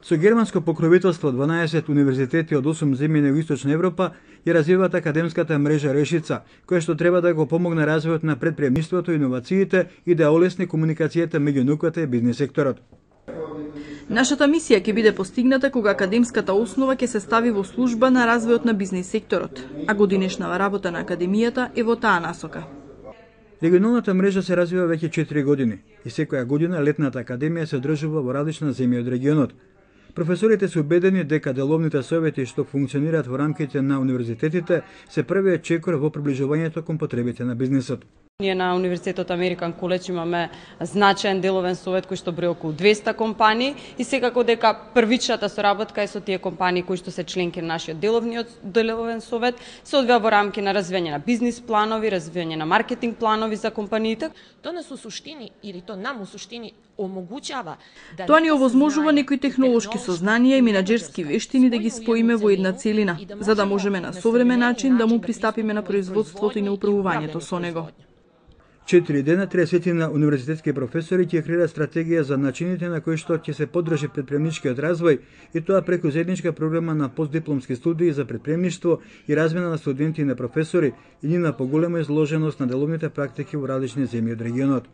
Со германско покровителство 12 универзитети од 8 земји на Источна Европа ја развиваат академската мрежа Решица, која што треба да го помогне развојот на предприемништвото, иновациите и да олесни комуникацијата меѓу науката и бизнис секторот. Нашата мисија ќе биде постигната кога академската основа ќе се стави во служба на развојот на бизнис секторот, а годинешната работа на академијата е во таа насока. Регионалната мрежа се развива веќе 4 години и секоја година летната академија се одржува во различна земја од регионот. Професорите се убедени дека деловните совети што функционираат во рамките на универзитетите се првиот чекор во приближувањето кон потребите на бизнисот. Ние на Универзитетот Американ Коледж имаме значаен деловен совет кој што брои околу 200 компании и секако дека првичната соработка е со тие компании кои што се членки на нашиот деловен совет се одвива во рамки на развивање на бизнис планови, развивање на маркетинг планови за компаниите. Тоа нас у суштини или тоа нам у суштини омогучава да тоа ни овозможува некои технолошки сознанија и менаџерски вештини да ги споиме во една целина, за да можеме на современ начин да му пристапиме на производството и на управувањето со него. 4 дена 30 универзитетски професори ќе креираат стратегија за начините на кои што ќе се поддржи предприемничкиот развој и тоа преку заедничка програма на постдипломски студии за предприемништво и размена на студенти и на професори и нивна поголема изложеност на деловните практики во различни земји од регионот.